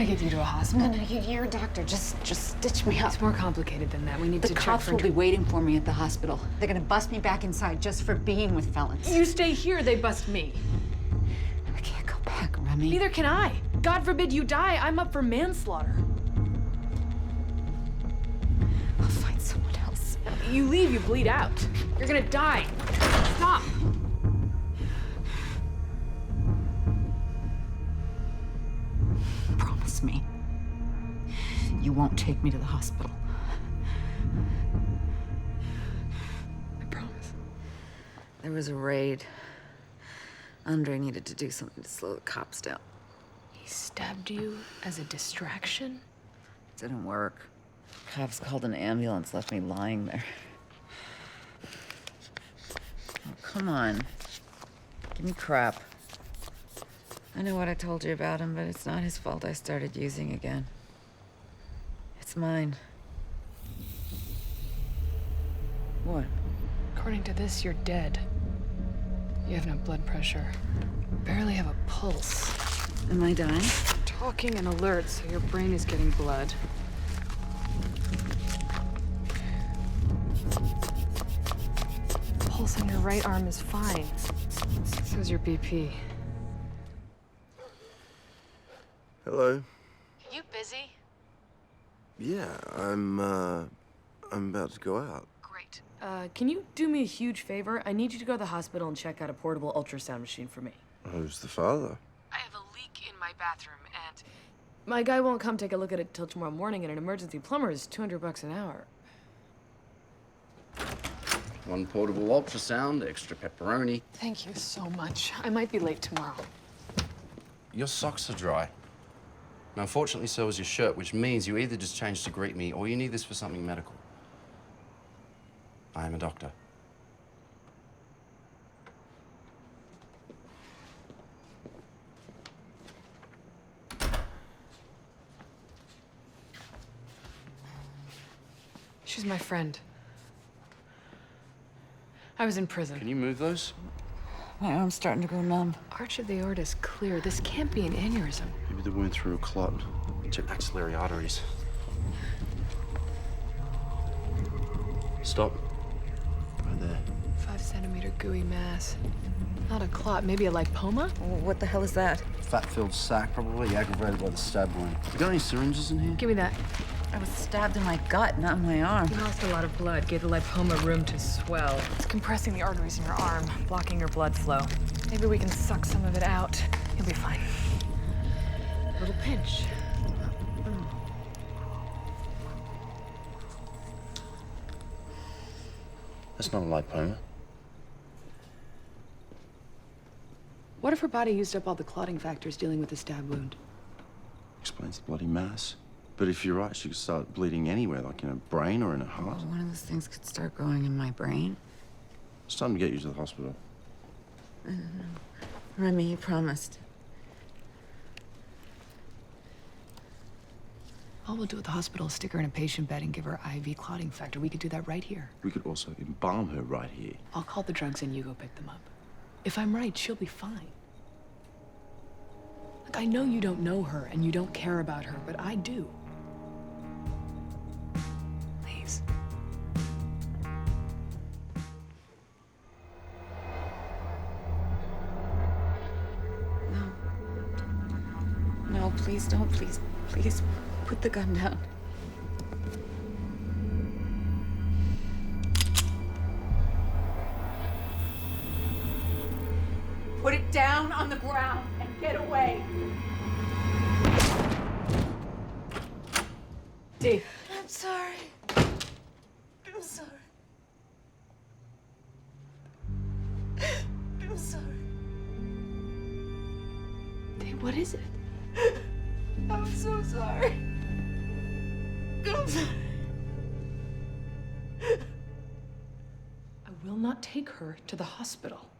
gotta get you to a hospital. No, you're a doctor. Just stitch me up. It's more complicated than that. We need to check for... The cops will be waiting for me at the hospital. They're gonna bust me back inside just for being with felons. You stay here, they bust me. I can't go back, Remy. Neither can I. God forbid you die. I'm up for manslaughter. I'll find someone else. You leave, you bleed out. You're gonna die. Stop. Promise me. You won't take me to the hospital. I promise. There was a raid. Andre needed to do something to slow the cops down. He stabbed you as a distraction? It didn't work. Cops called an ambulance, left me lying there. Oh, come on. Give me crap. I know what I told you about him, but it's not his fault I started using again. It's mine. What? According to this, you're dead. You have no blood pressure. Barely have a pulse. Am I dying? Talking and alert, so your brain is getting blood. Pulse on your right arm is fine. So's your BP. Hello. You busy? Yeah, I'm about to go out. Great. Can you do me a huge favor? I need you to go to the hospital and check out a portable ultrasound machine for me. Who's the father? I have a leak in my bathroom, and my guy won't come take a look at it till tomorrow morning, and an emergency plumber is $200 an hour. One portable ultrasound, extra pepperoni. Thank you so much. I might be late tomorrow. Your socks are dry. And unfortunately, so is your shirt, which means you either just changed to greet me or you need this for something medical. I am a doctor. She's my friend. I was in prison. Can you move those? My arm's starting to go numb. Arch of the aorta is clear. This can't be an aneurysm. Maybe the wound through a clot. Check axillary arteries. Stop. Right there. 5-centimeter gooey mass. Not a clot, maybe a lipoma? What the hell is that? Fat-filled sac, probably aggravated by the stab wound. You got any syringes in here? Give me that. I was stabbed in my gut, not in my arm. You lost a lot of blood, gave the lipoma room to swell. It's compressing the arteries in your arm, blocking your blood flow. Maybe we can suck some of it out. You'll be fine. A little pinch. That's not a lipoma. What if her body used up all the clotting factors dealing with the stab wound? Explains the bloody mass. But if you're right, she could start bleeding anywhere, like in her brain or in her heart. One of those things could start growing in my brain. It's time to get you to the hospital. Remy, you promised. All we'll do at the hospital is stick her in a patient bed and give her IV clotting factor. We could do that right here. We could also embalm her right here. I'll call the drugs and you go pick them up. If I'm right, she'll be fine. Look, I know you don't know her and you don't care about her, but I do. Please. No. No, please don't. Please, please put the gun down. Put it down on the ground and get away. Dave. I'm sorry. I'm sorry. I'm sorry. Dave, what is it? I'm so sorry. I'm sorry. I will not take her to the hospital.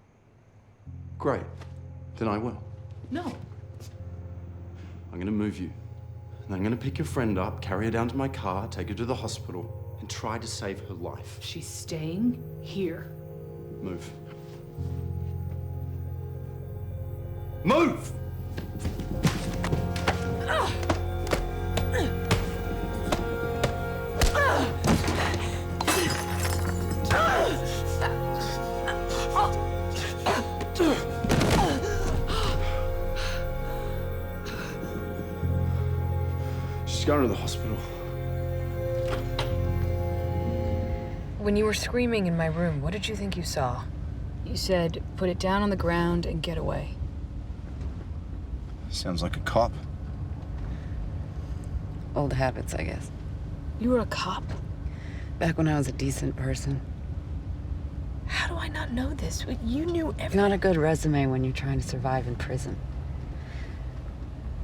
Great. Then I will. No. I'm gonna move you. And I'm gonna pick your friend up, carry her down to my car, take her to the hospital, and try to save her life. She's staying here. Move. Move! just going to the hospital. When you were screaming in my room, what did you think you saw? You said, put it down on the ground and get away. Sounds like a cop. Old habits, I guess. You were a cop? Back when I was a decent person. How do I not know this? You knew everything. Not a good resume when you're trying to survive in prison.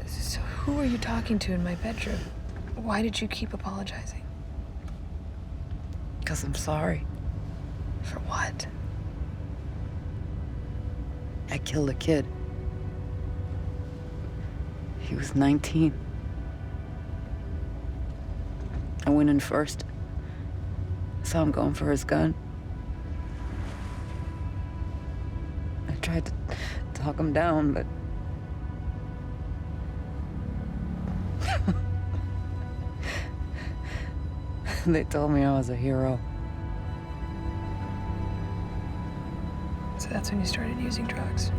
So who were you talking to in my bedroom? Why did you keep apologizing? Because I'm sorry. For what? I killed a kid. He was 19. I went in first. Saw him going for his gun. I tried to talk him down, but... They told me I was a hero. So that's when you started using drugs.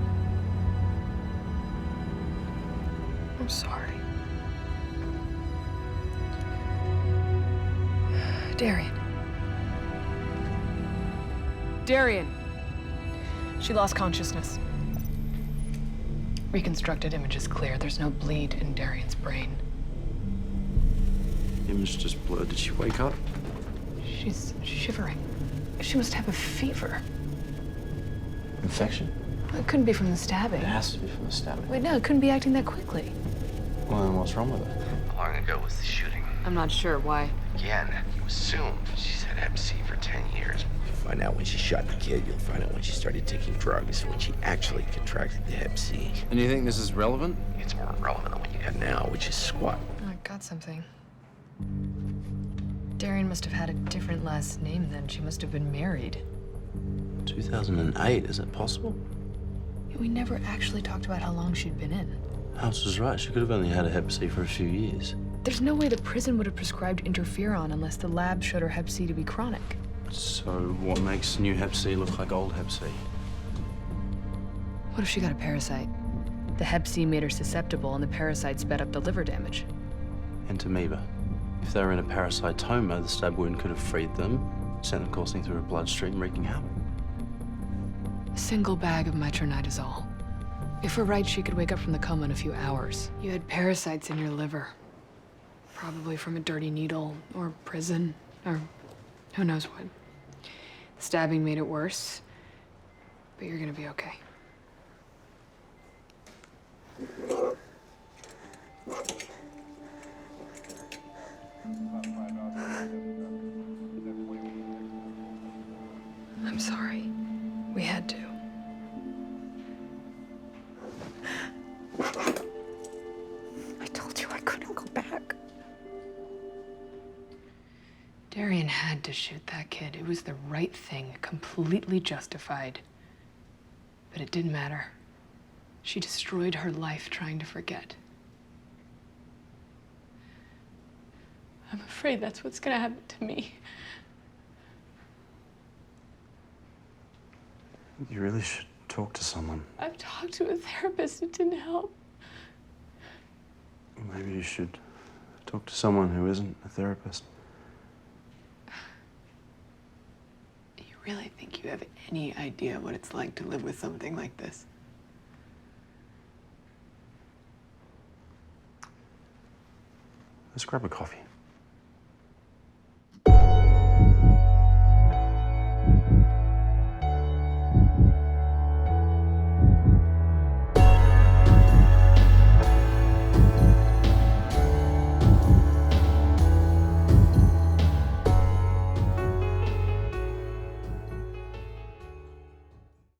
I'm sorry. Darian. Darian! She lost consciousness. Reconstructed image is clear. There's no bleed in Darian's brain. Image just blurred. Did she wake up? She's shivering. She must have a fever. Infection? It couldn't be from the stabbing. It has to be from the stabbing. Wait, no, it couldn't be acting that quickly. Well, then what's wrong with her? How long ago was the shooting? I'm not sure. Why? Again, you assumed she's had Hep C for 10 years. You'll find out when she shot the kid. You'll find out when she started taking drugs, when she actually contracted the Hep C. And you think this is relevant? It's more relevant than what you got now, which is squat. I got something. Darian must have had a different last name then. She must have been married. 2008, is it possible? We never actually talked about how long she'd been in. House was right. She could have only had a Hep C for a few years. There's no way the prison would have prescribed interferon unless the lab showed her Hep C to be chronic. So what makes new Hep C look like old Hep C? What if she got a parasite? The Hep C made her susceptible and the parasite sped up the liver damage. Entamoeba. If they were in a parasitoma, the stab wound could have freed them, sent them coursing through her bloodstream, wreaking havoc. A single bag of metronidazole. If we're right, she could wake up from the coma in a few hours. You had parasites in your liver. Probably from a dirty needle, or prison, or who knows what. The stabbing made it worse, but you're gonna be okay. I'm sorry. We had to. I told you I couldn't go back. Darian had to shoot that kid. It was the right thing, completely justified. But it didn't matter. She destroyed her life trying to forget. I'm afraid that's what's gonna happen to me. You really should talk to someone. I've talked to a therapist. It didn't help. Maybe you should talk to someone who isn't a therapist. You really think you have any idea what it's like to live with something like this? Let's grab a coffee.